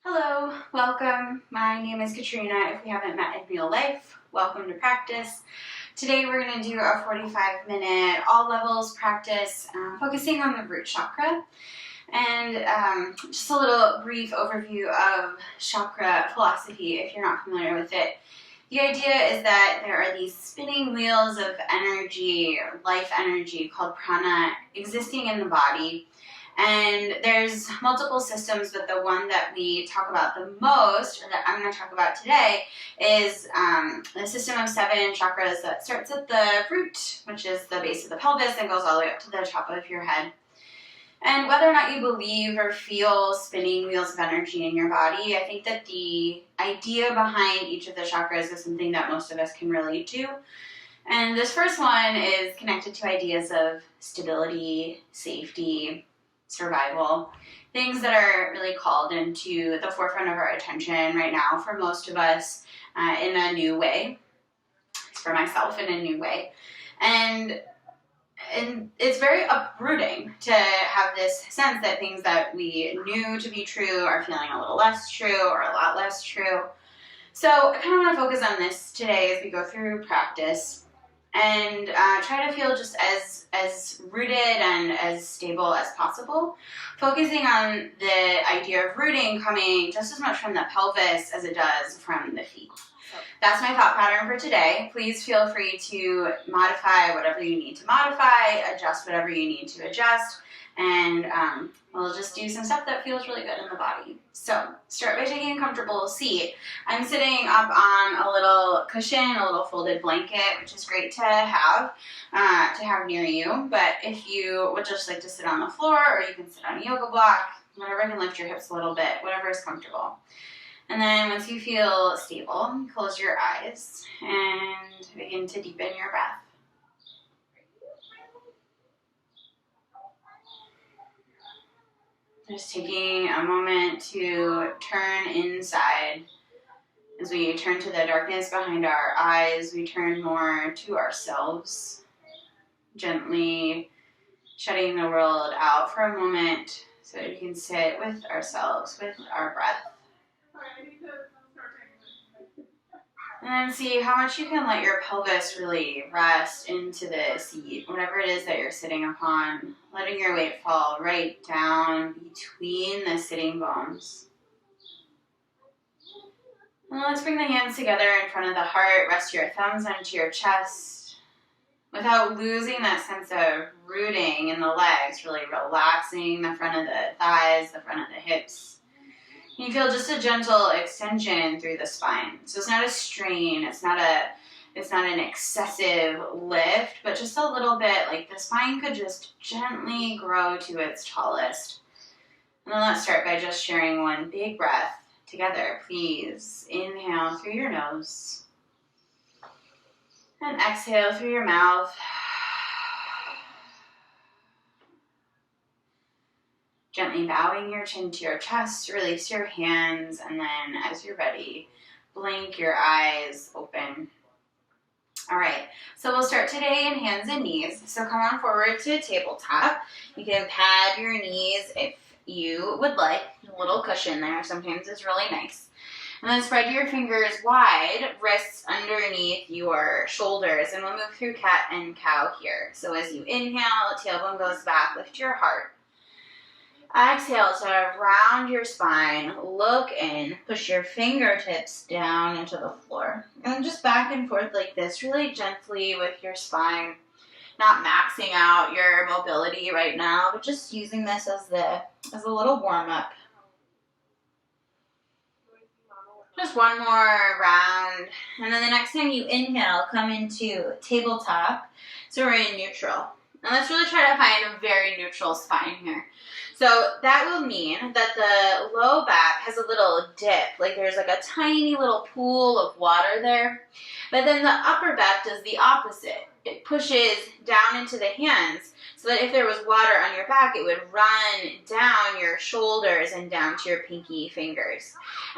Hello, welcome. My name is Katrina. If we haven't met in real life, welcome to practice. Today we're going to do a 45-minute all levels practice focusing on the root chakra. And just a little brief overview of chakra philosophy if you're not familiar with it. The idea is that there are these spinning wheels of energy, life energy called prana, existing in the body. And there's multiple systems, but the one that we talk about the most, or that I'm going to talk about today, is the system of 7 chakras that starts at the root, which is the base of the pelvis, and goes all the way up to the top of your head. And whether or not you believe or feel spinning wheels of energy in your body, I think that the idea behind each of the chakras is something that most of us can relate to. And this first one is connected to ideas of stability, safety, survival, things that are really called into the forefront of our attention right now for most of us in a new way. For myself in a new way. And it's very uprooting to have this sense that things that we knew to be true are feeling a little less true or a lot less true. So I kind of want to focus on this today as we go through practice and try to feel just as rooted and as stable as possible, focusing on the idea of rooting coming just as much from the pelvis as it does from the feet. That's my thought pattern for today. Please feel free to modify whatever you need to modify, adjust whatever you need to adjust, and we'll just do some stuff that feels really good in the body. So start by taking a comfortable seat. I'm sitting up on a little cushion, a little folded blanket, which is great to have near you. But if you would just like to sit on the floor, or you can sit on a yoga block, whatever can lift your hips a little bit, whatever is comfortable. And then once you feel stable, close your eyes and begin to deepen your breath. Just taking a moment to turn inside. As we turn to the darkness behind our eyes, we turn more to ourselves, gently shutting the world out for a moment so that we can sit with ourselves, with our breath. And then see how much you can let your pelvis really rest into the seat, whatever it is that you're sitting upon, letting your weight fall right down between the sitting bones. And let's bring the hands together in front of the heart, rest your thumbs onto your chest, without losing that sense of rooting in the legs, really relaxing the front of the thighs, the front of the hips. You feel just a gentle extension through the spine. So it's not a strain, it's not an excessive lift, but just a little bit, like the spine could just gently grow to its tallest. And then let's start by just sharing one big breath together. Please inhale through your nose and exhale through your mouth. Gently bowing your chin to your chest, release your hands, and then as you're ready, blink your eyes open. All right, so we'll start today in hands and knees. So come on forward to a tabletop. You can pad your knees if you would like. A little cushion there sometimes is really nice. And then spread your fingers wide, wrists underneath your shoulders, and we'll move through cat and cow here. So as you inhale, tailbone goes back, lift your heart. Exhale to round your spine, look in, push your fingertips down into the floor. And just back and forth like this, really gently with your spine. Not maxing out your mobility right now, but just using this as a little warm-up. Just one more round. And then the next time you inhale, come into tabletop. So we're in neutral. And let's really try to find a very neutral spine here. So that will mean that the low back has a little dip, like there's like a tiny little pool of water there. But then the upper back does the opposite. It pushes down into the hands so that if there was water on your back, it would run down your shoulders and down to your pinky fingers.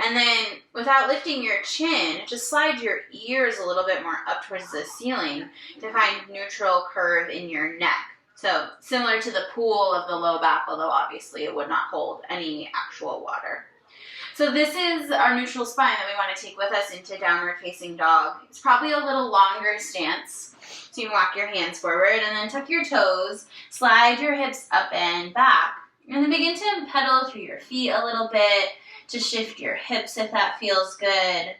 And then without lifting your chin, just slide your ears a little bit more up towards the ceiling to find neutral curve in your neck. So similar to the pool of the low back, although obviously it would not hold any actual water. So this is our neutral spine that we want to take with us into downward facing dog. It's probably a little longer stance. So you can walk your hands forward and then tuck your toes, slide your hips up and back, and then begin to pedal through your feet a little bit to shift your hips if that feels good.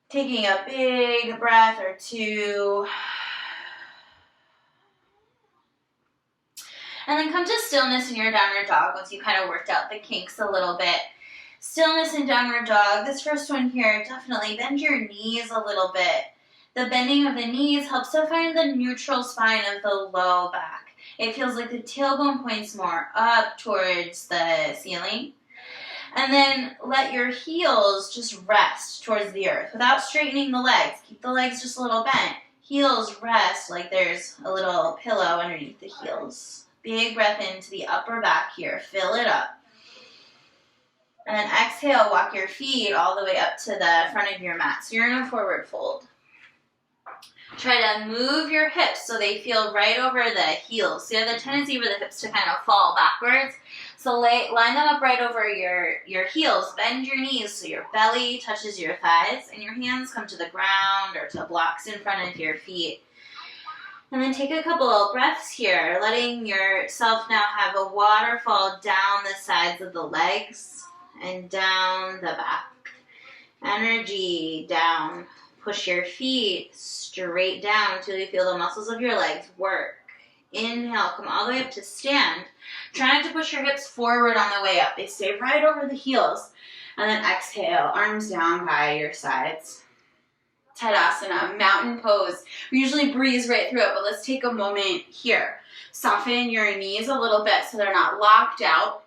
Taking a big breath or two. And then come to stillness in your downward dog once you kind of worked out the kinks a little bit. Stillness in downward dog. This first one here, definitely bend your knees a little bit. The bending of the knees helps to find the neutral spine of the low back. It feels like the tailbone points more up towards the ceiling. And then let your heels just rest towards the earth without straightening the legs. Keep the legs just a little bent. Heels rest like there's a little pillow underneath the heels. Big breath into the upper back here. Fill it up. And then exhale, walk your feet all the way up to the front of your mat. So you're in a forward fold. Try to move your hips so they feel right over the heels. So you have the tendency for the hips to kind of fall backwards. So line them up right over your heels. Bend your knees so your belly touches your thighs and your hands come to the ground or to blocks in front of your feet. And then take a couple of breaths here, letting yourself now have a waterfall down the sides of the legs and down the back. Energy down. Push your feet straight down until you feel the muscles of your legs work. Inhale, come all the way up to stand. Try not to push your hips forward on the way up. They stay right over the heels. And then exhale, arms down by your sides. Tadasana, mountain pose. We usually breeze right through it, but let's take a moment here. Soften your knees a little bit so they're not locked out.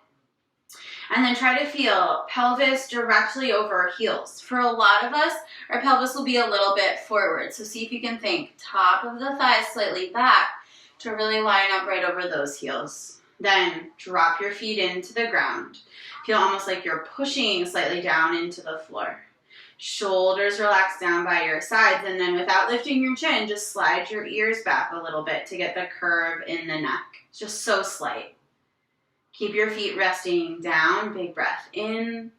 And then try to feel pelvis directly over heels. For a lot of us, our pelvis will be a little bit forward. So see if you can think top of the thighs slightly back to really line up right over those heels. Then drop your feet into the ground. Feel almost like you're pushing slightly down into the floor. Shoulders relax down by your sides, and then without lifting your chin, just slide your ears back a little bit to get the curve in the neck. It's just so slight. Keep your feet resting down. Big breath in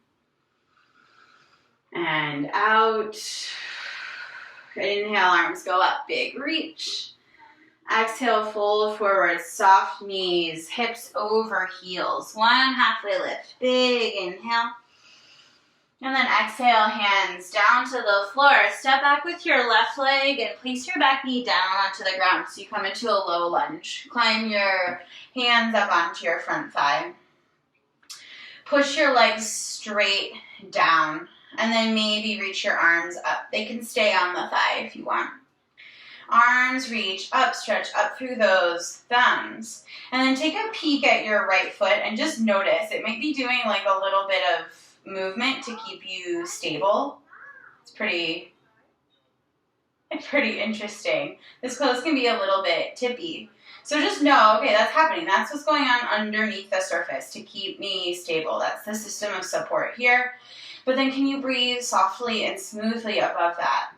and out. Inhale, arms go up. Big reach. Exhale, fold forward. Soft knees, hips over heels. One halfway lift. Big inhale. And then exhale, hands down to the floor. Step back with your left leg and place your back knee down onto the ground so you come into a low lunge. Climb your hands up onto your front thigh. Push your legs straight down and then maybe reach your arms up. They can stay on the thigh if you want. Arms reach up, stretch up through those thumbs. And then take a peek at your right foot and just notice. It might be doing like a little bit of movement to keep you stable. It's pretty interesting. This pose can be a little bit tippy. So just know, okay, that's happening. That's what's going on underneath the surface to keep me stable. That's the system of support here. But then can you breathe softly and smoothly above that?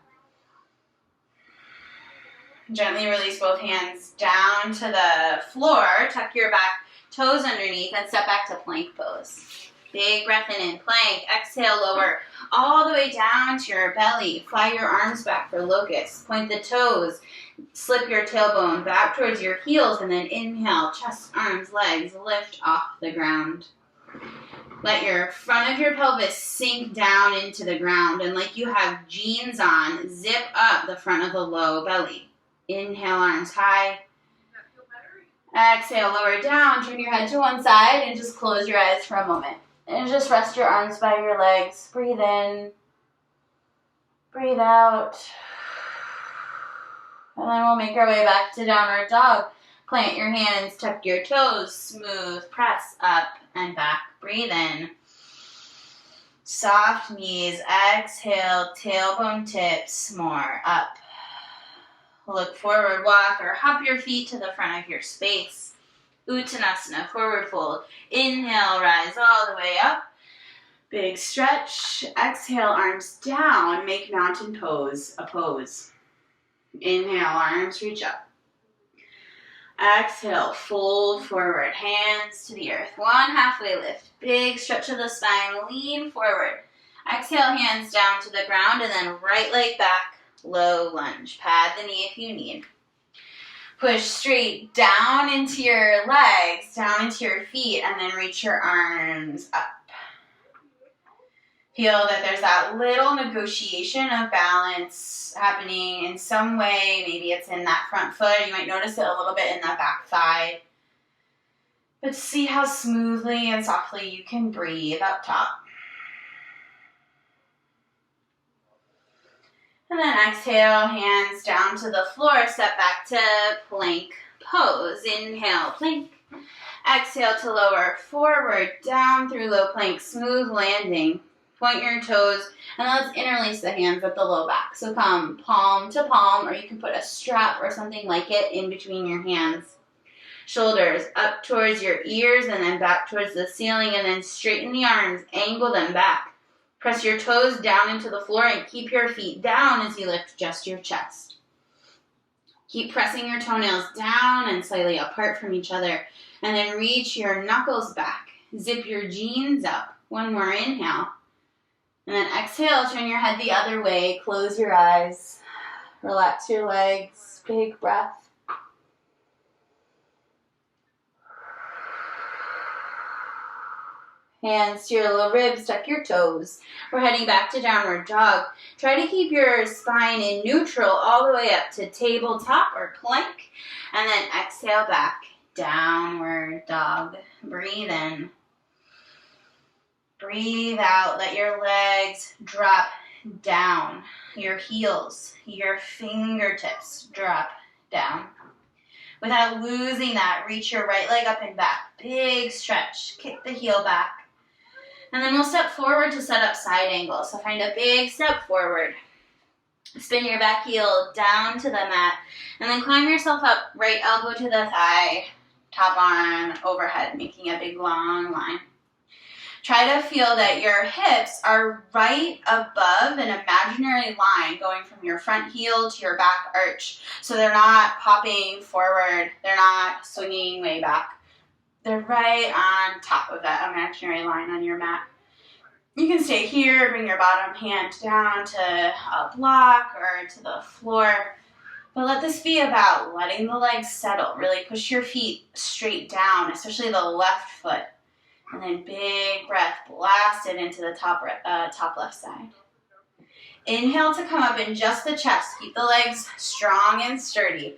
Gently release both hands down to the floor. Tuck your back toes underneath and step back to plank pose. Big breath in plank. Exhale, lower all the way down to your belly. Fly your arms back for locust. Point the toes. Slip your tailbone back towards your heels and then inhale. Chest, arms, legs lift off the ground. Let your front of your pelvis sink down into the ground and like you have jeans on, zip up the front of the low belly. Inhale, arms high. Exhale, lower down. Turn your head to one side and just close your eyes for a moment. And just rest your arms by your legs. Breathe in. Breathe out. And then we'll make our way back to downward dog. Plant your hands, tuck your toes, smooth, press up and back. Breathe in. Soft knees. Exhale, tailbone tips more up. Look forward, walk, or hop your feet to the front of your space. Uttanasana, forward fold. Inhale, rise all the way up. Big stretch. Exhale, arms down. Make mountain pose, a pose. Inhale, arms reach up. Exhale, fold forward, hands to the earth. One halfway lift, big stretch of the spine, lean forward. Exhale, hands down to the ground, and then right leg back, low lunge. Pad the knee if you need. Push straight down into your legs, down into your feet, and then reach your arms up. Feel that there's that little negotiation of balance happening in some way. Maybe it's in that front foot. You might notice it a little bit in that back thigh. But see how smoothly and softly you can breathe up top. And then exhale, hands down to the floor. Step back to plank pose. Inhale, plank. Exhale to lower forward, down through low plank, smooth landing. Point your toes, and let's interlace the hands at the low back. So come palm to palm, or you can put a strap or something like it in between your hands. Shoulders up towards your ears, and then back towards the ceiling, and then straighten the arms, angle them back. Press your toes down into the floor, and keep your feet down as you lift just your chest. Keep pressing your toenails down and slightly apart from each other, and then reach your knuckles back. Zip your jeans up. One more inhale. And then exhale, turn your head the other way, close your eyes, relax your legs, big breath. Hands to your little ribs, tuck your toes. We're heading back to downward dog. Try to keep your spine in neutral all the way up to tabletop or plank. And then exhale back, downward dog. Breathe in. Breathe out, let your legs drop down. Your heels, your fingertips drop down. Without losing that, reach your right leg up and back. Big stretch, kick the heel back. And then we'll step forward to set up side angle. So find a big step forward. Spin your back heel down to the mat. And then climb yourself up, right elbow to the thigh, top arm overhead, making a big long line. Try to feel that your hips are right above an imaginary line going from your front heel to your back arch. So they're not popping forward. They're not swinging way back. They're right on top of that imaginary line on your mat. You can stay here, bring your bottom hand down to a block or to the floor. But let this be about letting the legs settle. Really push your feet straight down, especially the left foot. And then big breath, blast it into the top left side. Inhale to come up in just the chest. Keep the legs strong and sturdy.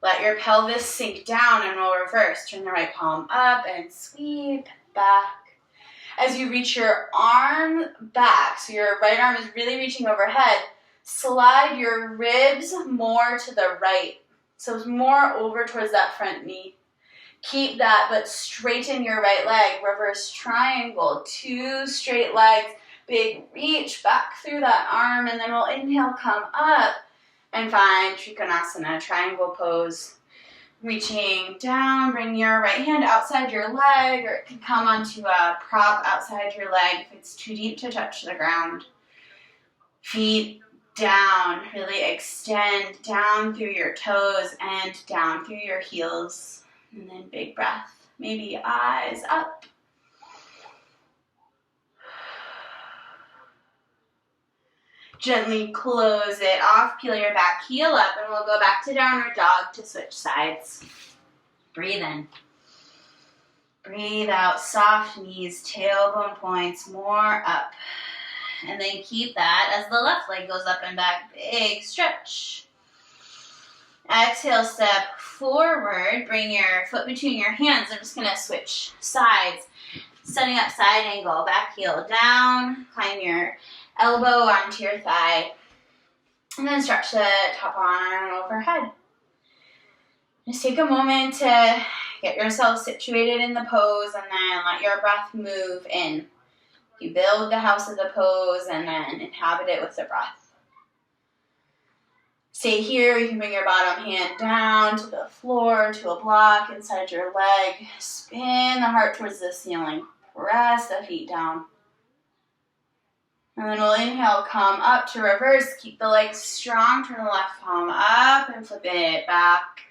Let your pelvis sink down and we'll reverse. Turn the right palm up and sweep back. As you reach your arm back, so your right arm is really reaching overhead, slide your ribs more to the right. So it's more over towards that front knee. Keep that, but straighten your right leg. Reverse triangle, 2 straight legs. Big reach back through that arm, and then we'll inhale, come up, and find Trikonasana, triangle pose. Reaching down, bring your right hand outside your leg, or it can come onto a prop outside your leg if it's too deep to touch the ground. Feet down, really extend down through your toes and down through your heels. And then big breath, maybe eyes up. Gently close it off, peel your back heel up, and we'll go back to downward dog to switch sides. Breathe in. Breathe out, soft knees, tailbone points, more up. And then keep that as the left leg goes up and back, big stretch. Exhale, step forward, bring your foot between your hands. I'm just going to switch sides. Setting up side angle, back heel down, climb your elbow onto your thigh, and then stretch the top arm overhead. Just take a moment to get yourself situated in the pose, and then let your breath move in. You build the house of the pose, and then inhabit it with the breath. Stay here. You can bring your bottom hand down to the floor, to a block inside your leg. Spin the heart towards the ceiling. Press the feet down. And then we'll inhale, come up to reverse. Keep the legs strong. Turn the left palm up and flip it back.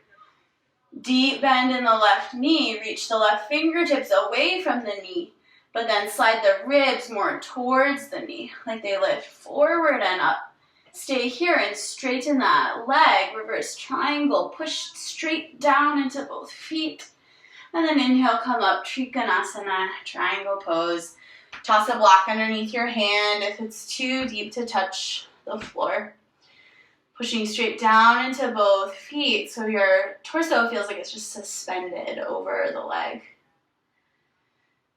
Deep bend in the left knee. Reach the left fingertips away from the knee, but then slide the ribs more towards the knee, like they lift forward and up. Stay here and straighten that leg. Reverse triangle. Push straight down into both feet. And then inhale, come up, Trikonasana, triangle pose. Toss a block underneath your hand if it's too deep to touch the floor. Pushing straight down into both feet so your torso feels like it's just suspended over the leg.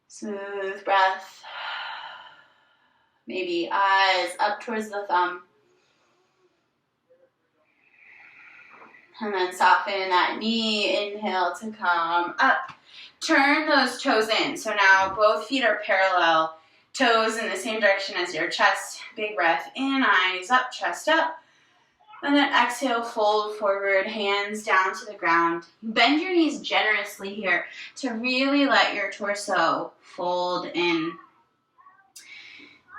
Smooth breath. Maybe eyes up towards the thumb. And then soften that knee. Inhale to come up. Turn those toes in. So now both feet are parallel. Toes in the same direction as your chest. Big breath in, eyes up, chest up. And then exhale, fold forward, hands down to the ground. Bend your knees generously here to really let your torso fold in.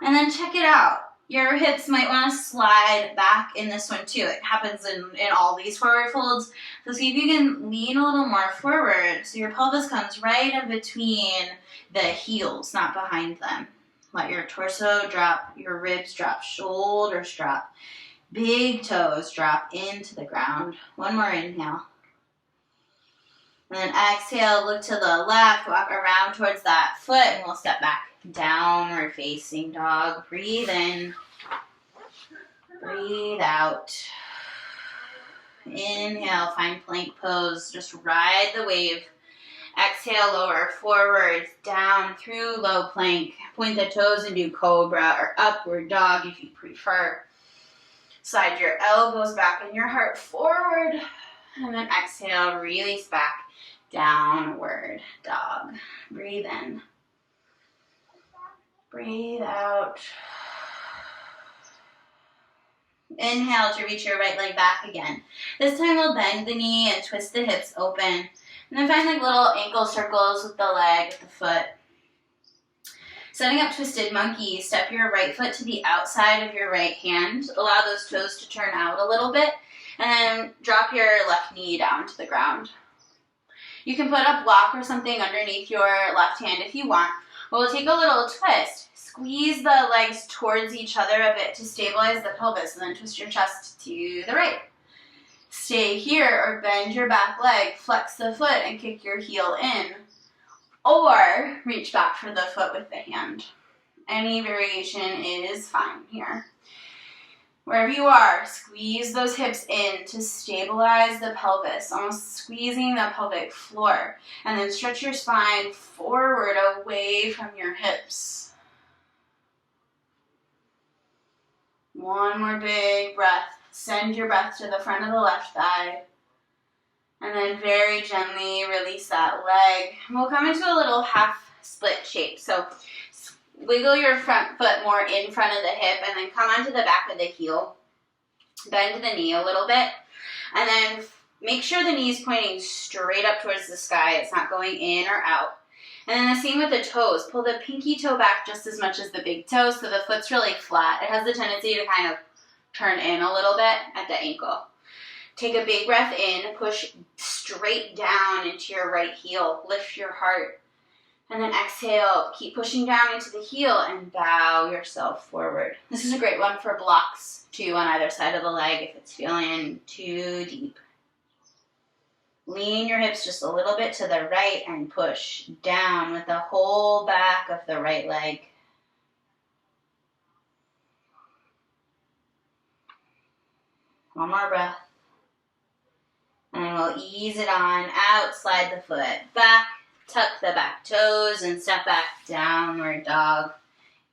And then check it out. Your hips might want to slide back in this one too. It happens in all these forward folds. So see if you can lean a little more forward so your pelvis comes right in between the heels, not behind them. Let your torso drop, your ribs drop, shoulders drop. Big toes drop into the ground. One more inhale. And then exhale, look to the left, walk around towards that foot, and we'll step back. Downward facing dog. Breathe in. Breathe out. Inhale, find plank pose. Just ride the wave. Exhale, lower forward, down through low plank. Point the toes and do cobra or upward dog if you prefer. Slide your elbows back and your heart forward. And then exhale, release back. Downward dog. Breathe in. Breathe out. Inhale to reach your right leg back again. This time we'll bend the knee and twist the hips open. And then find like little ankle circles with the leg, with the foot. Setting up twisted monkey, step your right foot to the outside of your right hand. Allow those toes to turn out a little bit. And then drop your left knee down to the ground. You can put a block or something underneath your left hand if you want. We'll take a little twist. Squeeze the legs towards each other a bit to stabilize the pelvis, and then twist your chest to the right. Stay here or bend your back leg, flex the foot and kick your heel in. Or reach back for the foot with the hand. Any variation is fine here. Wherever you are, squeeze those hips in to stabilize the pelvis, almost squeezing the pelvic floor. And then stretch your spine forward away from your hips. One more big breath. Send your breath to the front of the left thigh. And then very gently release that leg. We'll come into a little half split shape. So wiggle your front foot more in front of the hip and then come onto the back of the heel. Bend the knee a little bit. And then make sure the knee is pointing straight up towards the sky. It's not going in or out. And then the same with the toes. Pull the pinky toe back just as much as the big toe so the foot's really flat. It has the tendency to kind of turn in a little bit at the ankle. Take a big breath in, push straight down into your right heel, lift your heart. And then exhale, keep pushing down into the heel and bow yourself forward. This is a great one for blocks too on either side of the leg if it's feeling too deep. Lean your hips just a little bit to the right and push down with the whole back of the right leg. One more breath. And then we'll ease it on out, slide the foot back, tuck the back toes, and step back, downward dog.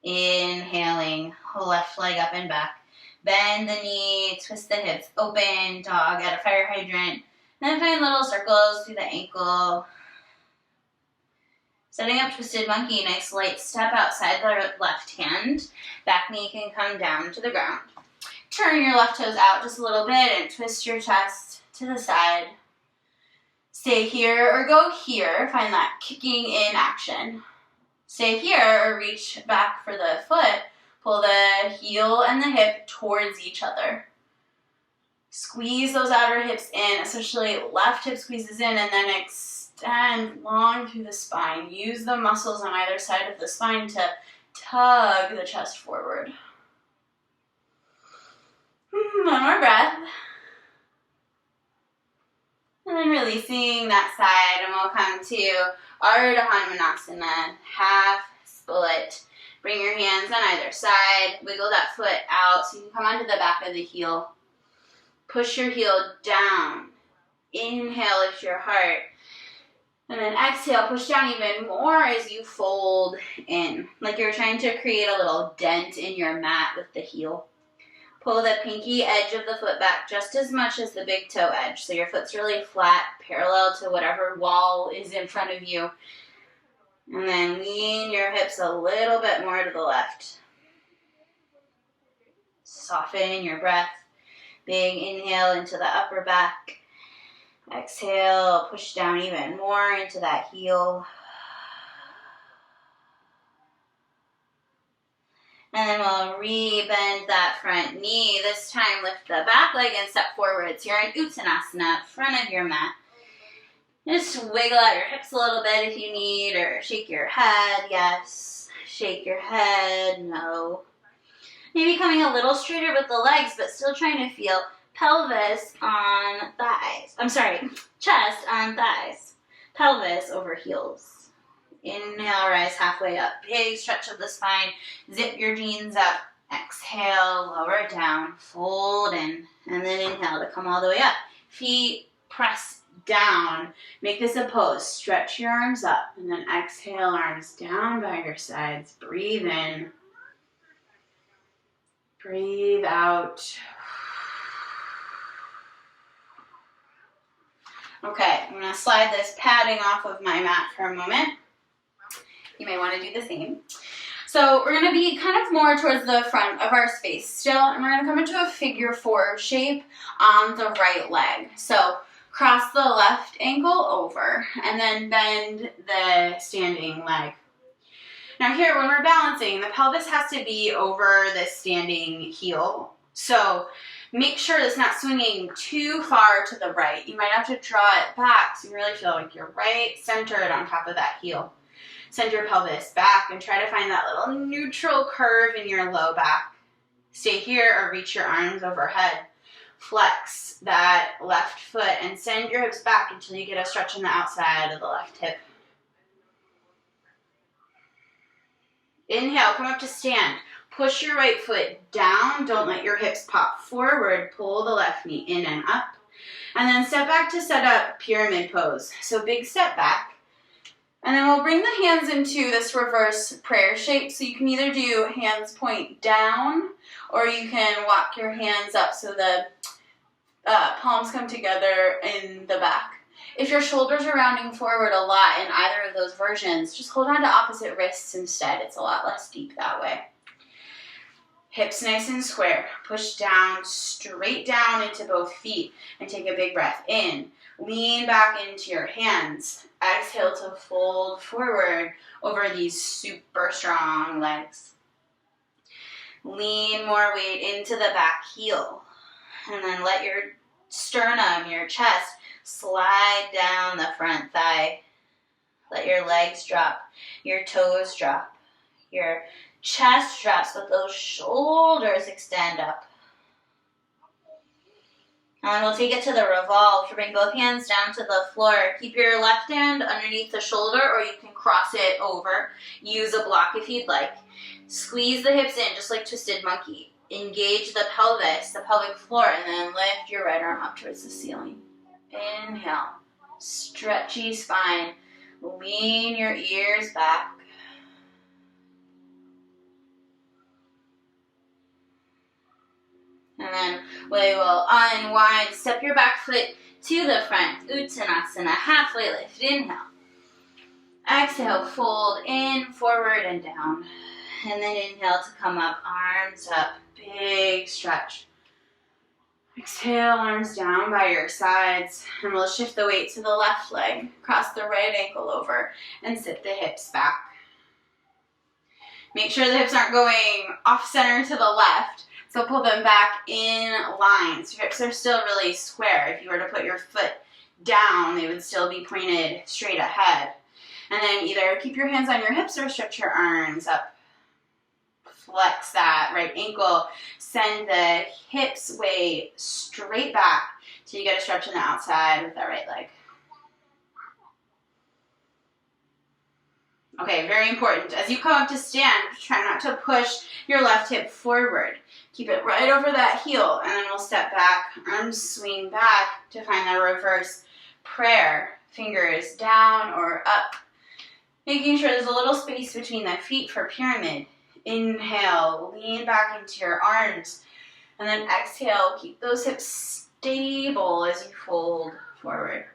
Inhaling, left leg up and back. Bend the knee, twist the hips open, dog at a fire hydrant. And then find little circles through the ankle. Setting up twisted monkey, nice light step outside the left hand. Back knee can come down to the ground. Turn your left toes out just a little bit and twist your chest to the side. Stay here or go here. Find that kicking in action. Stay here or reach back for the foot. Pull the heel and the hip towards each other. Squeeze those outer hips in, especially left hip squeezes in, and then extend long through the spine. Use the muscles on either side of the spine to tug the chest forward. One more breath. And then releasing that side, and we'll come to Ardha Hanumanasana, half split. Bring your hands on either side. Wiggle that foot out so you can come onto the back of the heel. Push your heel down. Inhale, lift your heart. And then exhale, push down even more as you fold in. Like you're trying to create a little dent in your mat with the heel. Pull the pinky edge of the foot back just as much as the big toe edge. So your foot's really flat, parallel to whatever wall is in front of you. And then lean your hips a little bit more to the left. Soften your breath. Big inhale into the upper back. Exhale, push down even more into that heel. And then we'll re-bend that front knee. This time lift the back leg and step forwards. You're in Uttanasana, front of your mat. Just wiggle out your hips a little bit if you need, or shake your head, yes. Shake your head, no. Maybe coming a little straighter with the legs, but still trying to feel pelvis on thighs. Chest on thighs. Pelvis over heels. Inhale, rise halfway up. Big stretch of the spine. Zip your jeans up. Exhale, lower down. Fold in. And then inhale to come all the way up. Feet press down. Make this a pose. Stretch your arms up. And then exhale, arms down by your sides. Breathe in. Breathe out. Okay, I'm going to slide this padding off of my mat for a moment. You may want to do the same. So we're going to be kind of more towards the front of our space still, and we're going to come into a figure 4 shape on the right leg. So cross the left ankle over, and then bend the standing leg. Now here, when we're balancing, the pelvis has to be over the standing heel. So make sure it's not swinging too far to the right. You might have to draw it back so you really feel like you're right centered on top of that heel. Send your pelvis back and try to find that little neutral curve in your low back. Stay here or reach your arms overhead. Flex that left foot and send your hips back until you get a stretch on the outside of the left hip. Inhale, come up to stand. Push your right foot down. Don't let your hips pop forward. Pull the left knee in and up. And then step back to set up pyramid pose. So big step back. And then we'll bring the hands into this reverse prayer shape. So you can either do hands point down, or you can walk your hands up so the palms come together in the back. If your shoulders are rounding forward a lot in either of those versions, just hold on to opposite wrists instead. It's a lot less deep that way. Hips nice and square. Push down, straight down into both feet, and take a big breath in. Lean back into your hands. Exhale to fold forward over these super strong legs. Lean more weight into the back heel. And then let your sternum, your chest, slide down the front thigh. Let your legs drop, your toes drop, your chest drops, but those shoulders extend up. And we'll take it to the revolve to bring both hands down to the floor. Keep your left hand underneath the shoulder, or you can cross it over. Use a block if you'd like. Squeeze the hips in, just like twisted monkey. Engage the pelvis, the pelvic floor, and then lift your right arm up towards the ceiling. Inhale. Stretchy spine. Lean your ears back. And then we will unwind. Step your back foot to the front. Uttanasana, halfway lift. Inhale. Exhale, fold in, forward, and down. And then inhale to come up, arms up, big stretch. Exhale, arms down by your sides. And we'll shift the weight to the left leg. Cross the right ankle over and sit the hips back. Make sure the hips aren't going off center to the left. So pull them back in line. So your hips are still really square. If you were to put your foot down, they would still be pointed straight ahead. And then either keep your hands on your hips or stretch your arms up. Flex that right ankle. Send the hips way straight back till you get a stretch in the outside with that right leg. Okay, very important. As you come up to stand, try not to push your left hip forward. Keep it right over that heel, and then we'll step back, arms swing back to find the reverse prayer. Fingers down or up. Making sure there's a little space between the feet for pyramid. Inhale, lean back into your arms. And then exhale, keep those hips stable as you fold forward.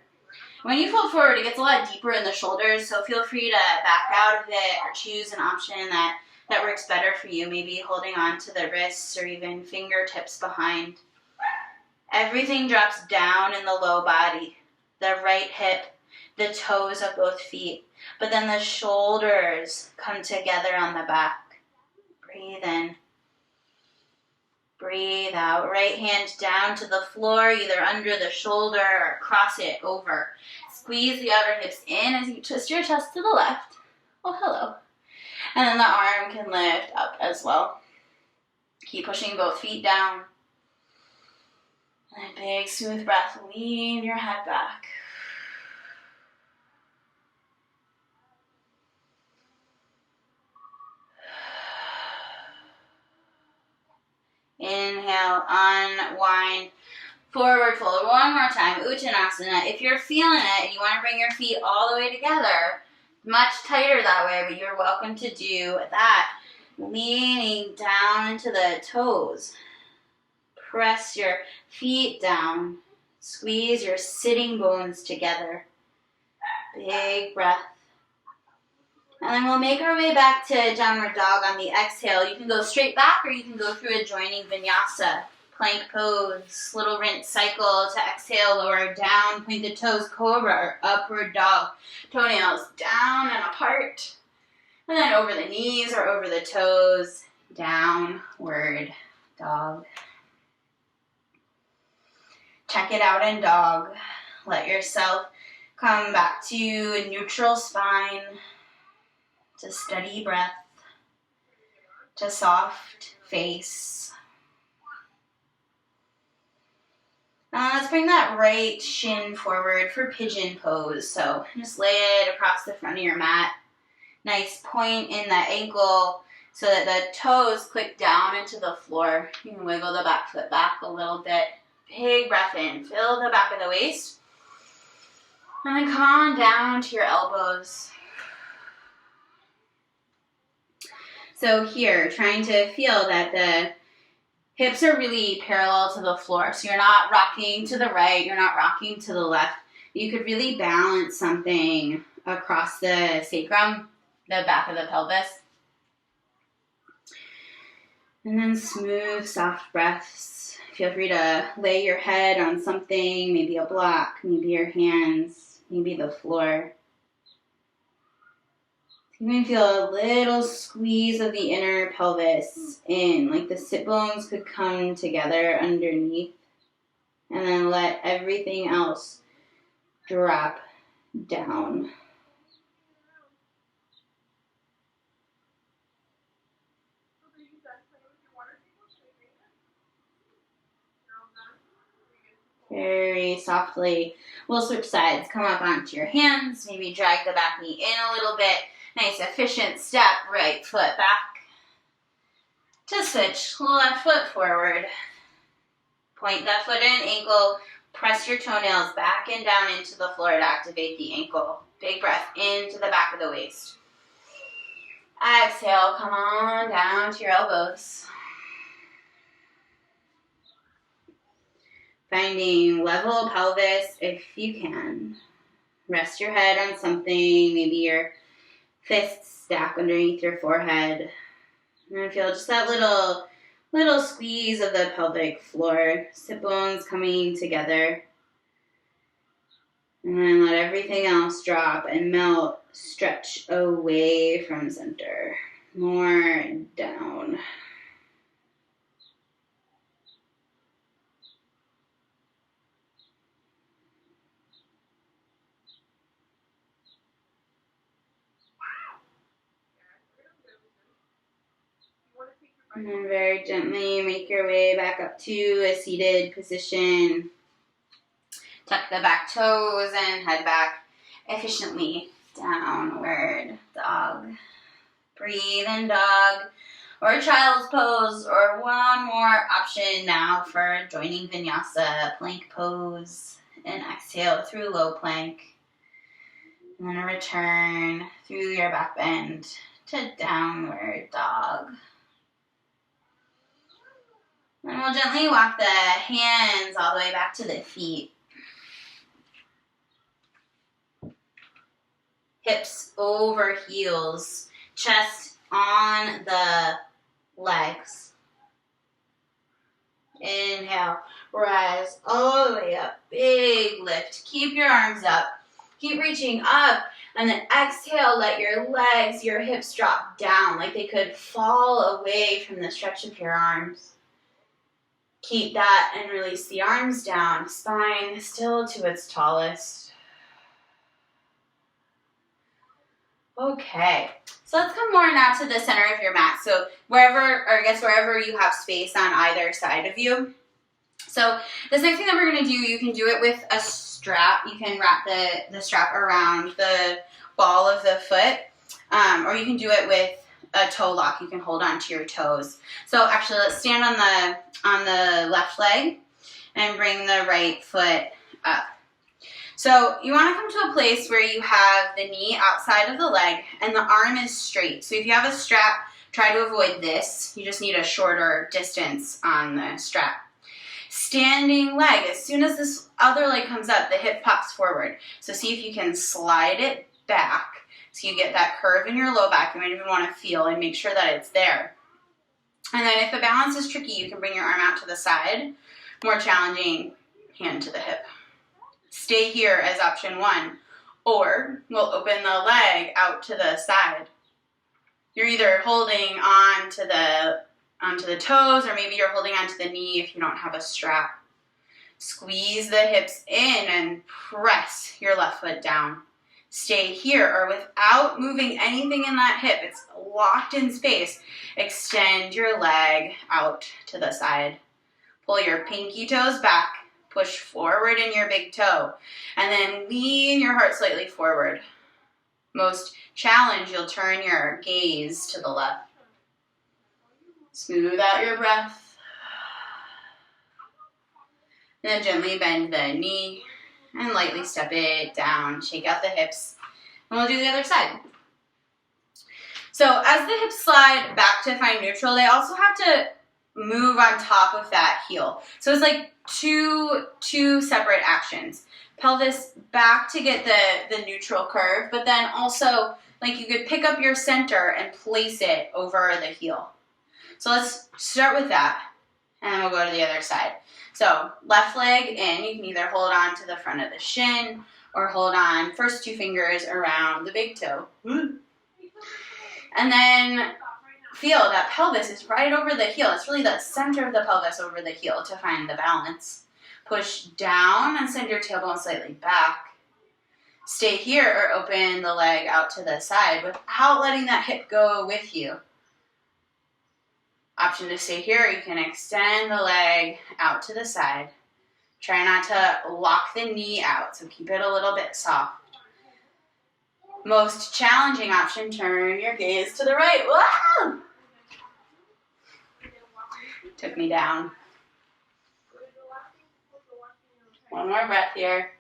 When you fold forward, it gets a lot deeper in the shoulders, so feel free to back out of it or choose an option that works better for you, maybe holding on to the wrists or even fingertips behind. Everything drops down in the low body, the right hip, the toes of both feet, but then the shoulders come together on the back. Breathe in. Breathe out. Right hand down to the floor, either under the shoulder or cross it over. Squeeze the outer hips in as you twist your chest to the left. Oh, hello. And then the arm can lift up as well. Keep pushing both feet down. And big smooth breath. Lean your head back. Inhale, unwind, forward fold. One more time, Uttanasana. If you're feeling it and you want to bring your feet all the way together, much tighter that way, but you're welcome to do that. Leaning down into the toes. Press your feet down. Squeeze your sitting bones together. Big breath. And then we'll make our way back to downward dog on the exhale. You can go straight back or you can go through a joining vinyasa. Plank pose, little rinse cycle to exhale, lower down, point the toes, cobra or upward dog. Toenails down and apart. And then over the knees or over the toes, downward dog. Check it out in dog. Let yourself come back to a neutral spine. To steady breath, to soft face. Now let's bring that right shin forward for pigeon pose. So just lay it across the front of your mat. Nice point in the ankle so that the toes click down into the floor. You can wiggle the back foot back a little bit. Big breath in, fill the back of the waist. And then come on down to your elbows. So here, trying to feel that the hips are really parallel to the floor. So you're not rocking to the right, you're not rocking to the left. You could really balance something across the sacrum, the back of the pelvis. And then smooth, soft breaths. Feel free to lay your head on something, maybe a block, maybe your hands, maybe the floor. You can feel a little squeeze of the inner pelvis in, like the sit bones could come together underneath. And then let everything else drop down. Very softly. We'll switch sides. Come up onto your hands. Maybe drag the back knee in a little bit. Nice, efficient step, right foot back. To switch, left foot forward. Point that foot in, ankle. Press your toenails back and down into the floor to activate the ankle. Big breath into the back of the waist. Exhale, come on down to your elbows. Finding level pelvis if you can. Rest your head on something, maybe your fists stack underneath your forehead. And feel just that little squeeze of the pelvic floor. Sit bones coming together. And then let everything else drop and melt. Stretch away from center. More down. And then very gently make your way back up to a seated position. Tuck the back toes and head back efficiently. Downward dog. Breathe in dog or child's pose, or one more option now for joining vinyasa, plank pose. And exhale through low plank. And then a return through your back bend to downward dog. And we'll gently walk the hands all the way back to the feet. Hips over heels, chest on the legs. Inhale, rise all the way up, big lift. Keep your arms up, keep reaching up, and then exhale, let your legs, your hips drop down like they could fall away from the stretch of your arms. Keep that and release the arms down, spine still to its tallest. Okay, so let's come more now to the center of your mat. So wherever you have space on either side of you. So this next thing that we're going to do, you can do it with a strap. You can wrap the strap around the ball of the foot, or you can do it with a toe lock. You can hold on to your toes. So actually, let's stand on the left leg and bring the right foot up. So you want to come to a place where you have the knee outside of the leg and the arm is straight. So if you have a strap, try to avoid this. You just need a shorter distance on the strap. Standing leg, as soon as this other leg comes up, the hip pops forward. So see if you can slide it back so you get that curve in your low back. You might even want to feel and make sure that it's there. And then if the balance is tricky, you can bring your arm out to the side. More challenging, hand to the hip. Stay here as option one, or we'll open the leg out to the side. You're either holding onto the toes, or maybe you're holding onto the knee if you don't have a strap. Squeeze the hips in and press your left foot down. Stay here, or without moving anything in that hip, it's locked in space. Extend your leg out to the side. Pull your pinky toes back. Push forward in your big toe, and then lean your heart slightly forward. Most challenge, you'll turn your gaze to the left. Smooth out your breath. And then gently bend the knee and lightly step it down. Shake out the hips, and we'll do the other side. So as the hips slide back to find neutral, they also have to move on top of that heel. So it's like two separate actions. Pelvis back to get the neutral curve, but then also like you could pick up your center and place it over the heel. So let's start with that, and then we'll go to the other side. So left leg in, you can either hold on to the front of the shin or hold on first two fingers around the big toe. And then feel that pelvis is right over the heel. It's really the center of the pelvis over the heel to find the balance. Push down and send your tailbone slightly back. Stay here or open the leg out to the side without letting that hip go with you. Option to stay here, you can extend the leg out to the side. Try not to lock the knee out, so keep it a little bit soft. Most challenging option, turn your gaze to the right. Whoa! Took me down. One more breath here.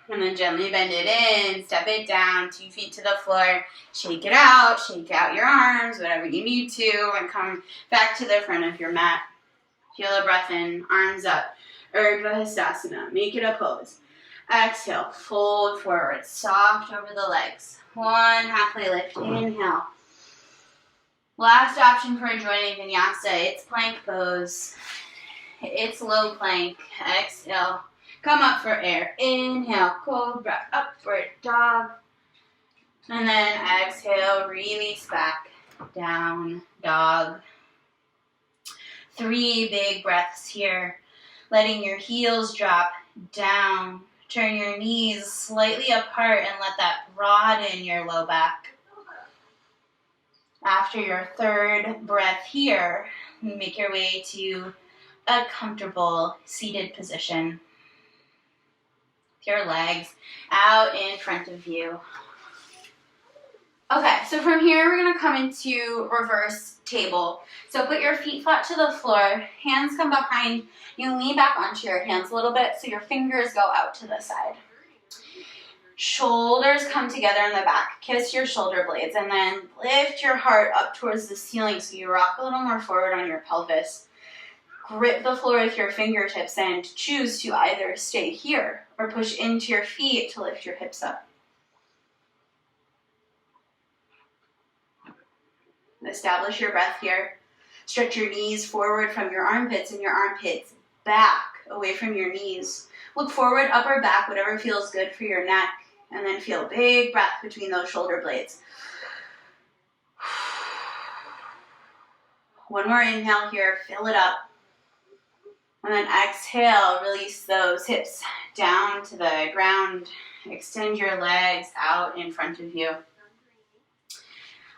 And then gently bend it in, step it down, 2 feet to the floor, shake out your arms, whatever you need to, and come back to the front of your mat. Feel the breath in, arms up, Urdhva Hastasana, make it a pose. Exhale, fold forward, soft over the legs. One halfway lift, inhale. Last option for joining vinyasa, it's plank pose. It's low plank, exhale. Come up for air. Inhale, cobra, upward dog. And then exhale, release back, down dog. 3 big breaths here. Letting your heels drop down. Turn your knees slightly apart and let that broaden your low back. After after your third breath here, make your way to a comfortable seated position. With your legs out in front of you. Okay, so from here we're going to come into reverse table. So put your feet flat to the floor, hands come behind, you lean back onto your hands a little bit so your fingers go out to the side. Shoulders come together in the back, kiss your shoulder blades, and then lift your heart up towards the ceiling so you rock a little more forward on your pelvis. Grip the floor with your fingertips and choose to either stay here or push into your feet to lift your hips up. Establish your breath here. Stretch your knees forward from your armpits and your armpits back away from your knees. Look forward, up or back, whatever feels good for your neck. And then feel a big breath between those shoulder blades. One more inhale here, fill it up. And then exhale, release those hips down to the ground. Extend your legs out in front of you.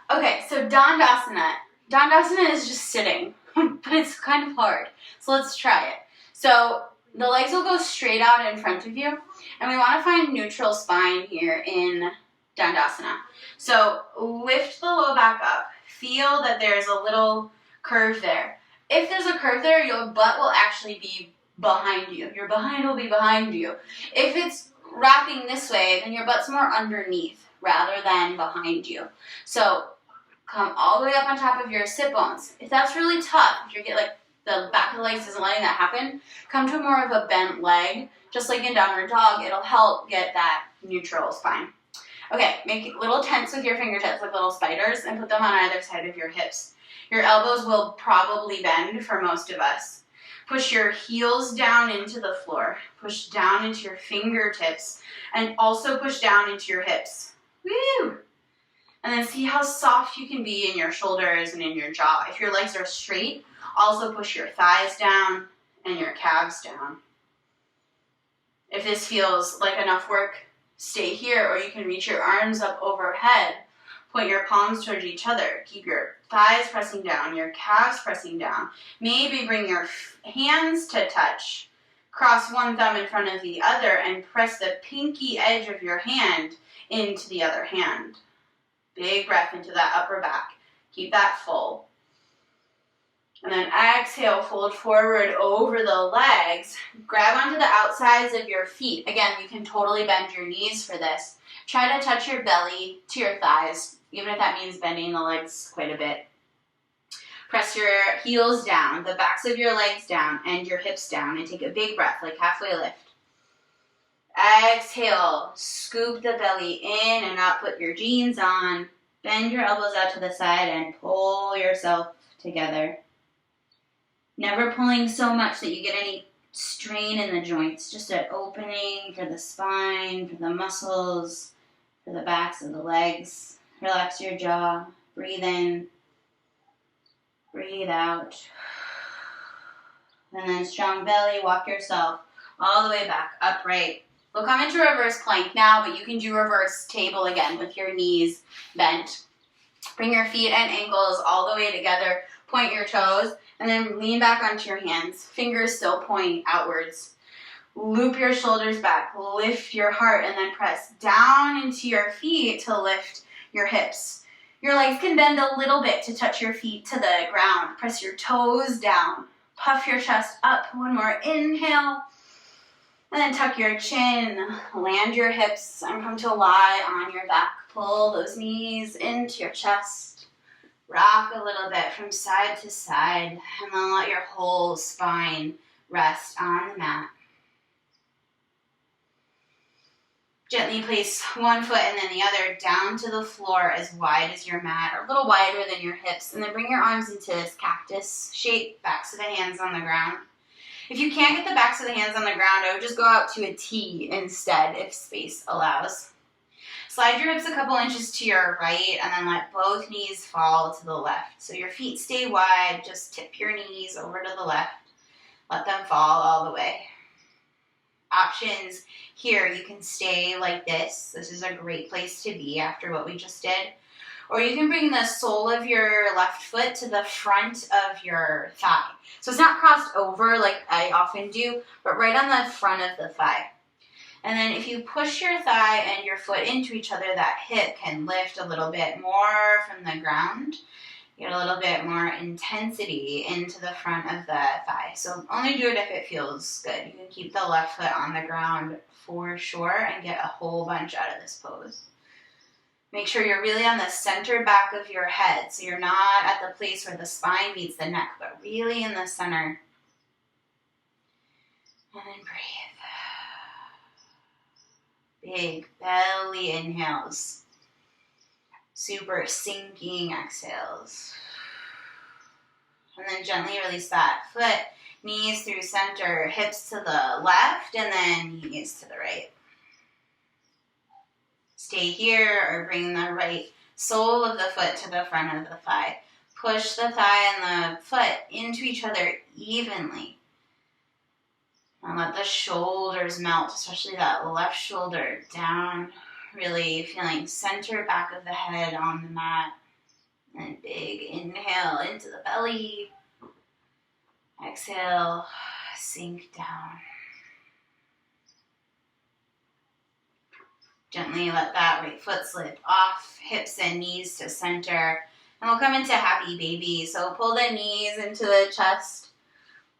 Okay, so Dandasana. Dandasana is just sitting, but it's kind of hard. So let's try it. So the legs will go straight out in front of you, and we want to find neutral spine here in Dandasana. So lift the low back up. Feel that there's a little curve there. If there's a curve there, your butt will actually be behind you. Your behind will be behind you. If it's wrapping this way, then your butt's more underneath rather than behind you. So come all the way up on top of your sit bones. If that's really tough, if you get like the back of the legs isn't letting that happen, come to more of a bent leg. Just like in downward dog, it'll help get that neutral spine. Okay, make little tents with your fingertips like little spiders and put them on either side of your hips. Your elbows will probably bend for most of us. Push your heels down into the floor. Push down into your fingertips and also push down into your hips. Woo! And then see how soft you can be in your shoulders and in your jaw. If your legs are straight, also push your thighs down and your calves down. If this feels like enough work, stay here, or you can reach your arms up overhead. Point your palms towards each other. Keep your thighs pressing down, your calves pressing down. Maybe bring your hands to touch. Cross one thumb in front of the other and press the pinky edge of your hand into the other hand. Big breath into that upper back. Keep that full. And then exhale, fold forward over the legs. Grab onto the outsides of your feet. Again, you can totally bend your knees for this. Try to touch your belly to your thighs, even if that means bending the legs quite a bit. Press your heels down, the backs of your legs down, and your hips down, and take a big breath, like halfway lift. Exhale, scoop the belly in and up, put your jeans on, bend your elbows out to the side, and pull yourself together. Never pulling so much that you get any strain in the joints, just an opening for the spine, for the muscles, for the backs of the legs. Relax your jaw, breathe in, breathe out. And then strong belly, walk yourself all the way back, upright. We'll come into reverse plank now, but you can do reverse table again with your knees bent. Bring your feet and ankles all the way together, point your toes, and then lean back onto your hands. Fingers still point outwards. Loop your shoulders back, lift your heart, and then press down into your feet to lift your hips. Your legs can bend a little bit to touch your feet to the ground. Press your toes down. Puff your chest up. One more inhale. And then tuck your chin. Land your hips and come to lie on your back. Pull those knees into your chest. Rock a little bit from side to side. And then let your whole spine rest on the mat. Gently place one foot and then the other down to the floor as wide as your mat, or a little wider than your hips. And then bring your arms into this cactus shape, backs of the hands on the ground. If you can't get the backs of the hands on the ground, I would just go out to a T instead if space allows. Slide your hips a couple inches to your right and then let both knees fall to the left. So your feet stay wide, just tip your knees over to the left. Let them fall all the way. Options here, you can stay like this. This is a great place to be after what we just did. Or you can bring the sole of your left foot to the front of your thigh. So it's not crossed over like I often do, but right on the front of the thigh. And then if you push your thigh and your foot into each other, that hip can lift a little bit more from the ground. Get a little bit more intensity into the front of the thigh. So only do it if it feels good. You can keep the left foot on the ground for sure and get a whole bunch out of this pose. Make sure you're really on the center back of your head. So you're not at the place where the spine meets the neck, but really in the center. And then breathe. Big belly inhales. Super sinking exhales. And then gently release that foot, knees through center, hips to the left, and then knees to the right. Stay here or bring the right sole of the foot to the front of the thigh. Push the thigh and the foot into each other evenly. And let the shoulders melt, especially that left shoulder down. Really feeling center back of the head on the mat. And big inhale into the belly. Exhale, sink down. Gently let that right foot slip off, hips and knees to center. And we'll come into happy baby. So pull the knees into the chest.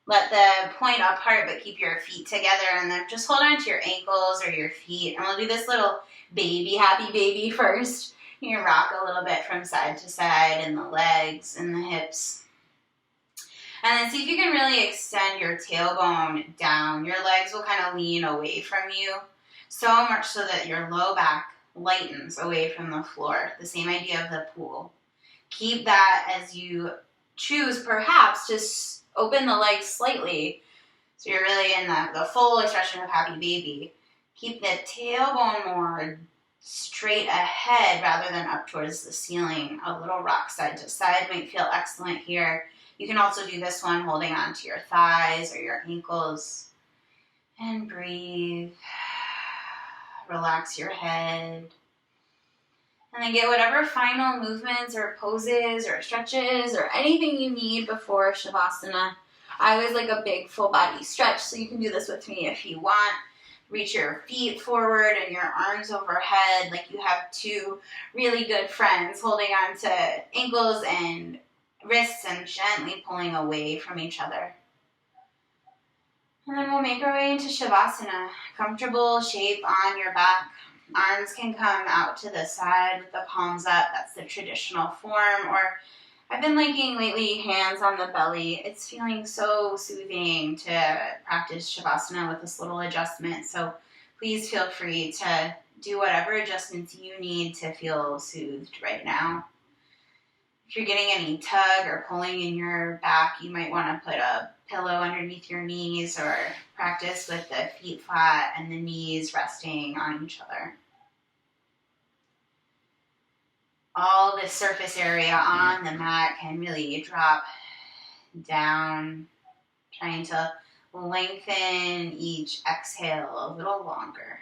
Let the point apart, but keep your feet together. And then just hold on to your ankles or your feet. And we'll do this little baby, happy baby first. You can rock a little bit from side to side in the legs and the hips. And then see if you can really extend your tailbone down. Your legs will kind of lean away from you. So much so that your low back lightens away from the floor. The same idea of the pool. Keep that as you choose, perhaps, just open the legs slightly. So you're really in the full expression of happy baby. Keep the tailbone more straight ahead rather than up towards the ceiling. A little rock side to side might feel excellent here. You can also do this one holding on to your thighs or your ankles. And breathe. Relax your head. And then get whatever final movements or poses or stretches or anything you need before Shavasana. I always like a big full body stretch, so you can do this with me if you want. Reach your feet forward and your arms overhead like you have two really good friends holding on to ankles and wrists and gently pulling away from each other. And then we'll make our way into Shavasana. Comfortable shape on your back. Arms can come out to the side with the palms up. That's the traditional form. Or I've been liking lately hands on the belly. It's feeling so soothing to practice Shavasana with this little adjustment. So please feel free to do whatever adjustments you need to feel soothed right now. If you're getting any tug or pulling in your back, you might want to put a pillow underneath your knees or practice with the feet flat and the knees resting on each other. All this surface area on the mat can really drop down, trying to lengthen each exhale a little longer.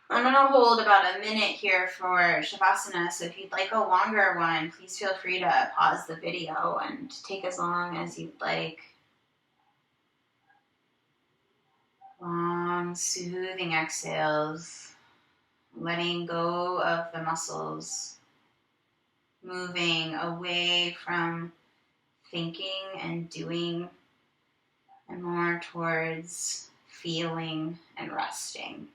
I'm going to hold about a minute here for Shavasana, so if you'd like a longer one, please feel free to pause the video and take as long as you'd like. Long, soothing exhales, letting go of the muscles, moving away from thinking and doing, and more towards feeling and resting.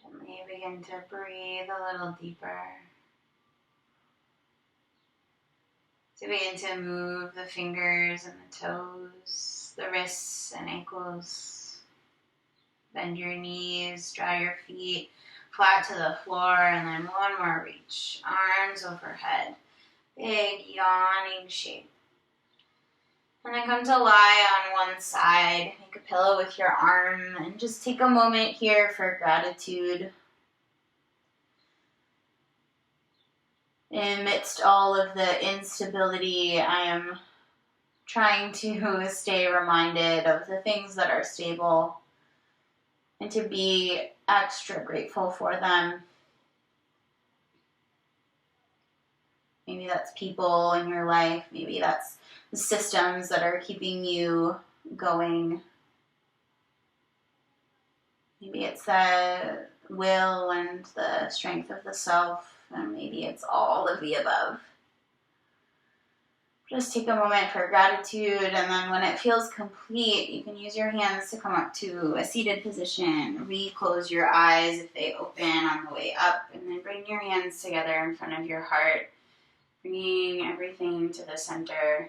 Gently begin to breathe a little deeper. to begin to move the fingers and the toes, the wrists and ankles. Bend your knees, draw your feet flat to the floor, and then one more reach. Arms overhead. Big yawning shape. And then come to lie on one side. Make a pillow with your arm and just take a moment here for gratitude. Amidst all of the instability, I am trying to stay reminded of the things that are stable and to be extra grateful for them. Maybe that's people in your life. Maybe that's the systems that are keeping you going. Maybe it's the will and the strength of the self, and maybe it's all of the above. Just take a moment for gratitude, and then when it feels complete, you can use your hands to come up to a seated position. Reclose your eyes if they open on the way up, and then bring your hands together in front of your heart, bringing everything to the center.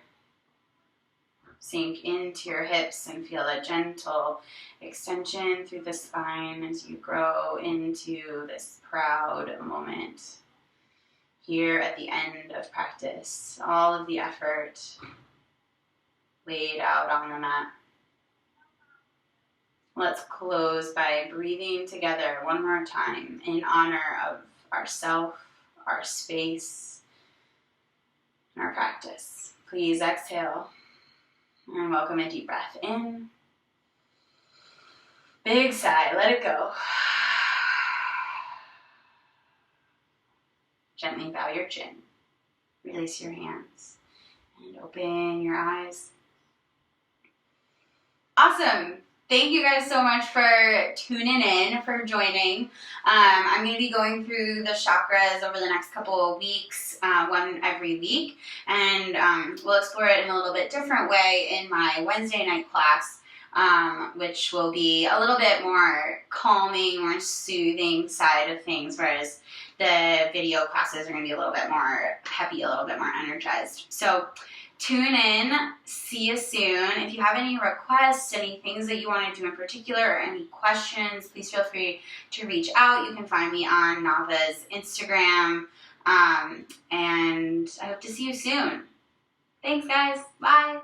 Sink into your hips and feel a gentle extension through the spine as you grow into this proud moment. Here at the end of practice, all of the effort laid out on the mat. Let's close by breathing together one more time in honor of ourself, our space, and our practice. Please exhale. And welcome a deep breath in. Big sigh, let it go. Gently bow your chin. Release your hands. And open your eyes. Awesome. Thank you guys so much for tuning in, for joining. I'm going to be going through the chakras over the next couple of weeks, one every week, and we'll explore it in a little bit different way in my Wednesday night class, which will be a little bit more calming, more soothing side of things, whereas the video classes are going to be a little bit more peppy, a little bit more energized. So tune in. See you soon. If you have any requests, any things that you want to do in particular, or any questions, please feel free to reach out. You can find me on Nava's Instagram. And I hope to see you soon. Thanks, guys. Bye.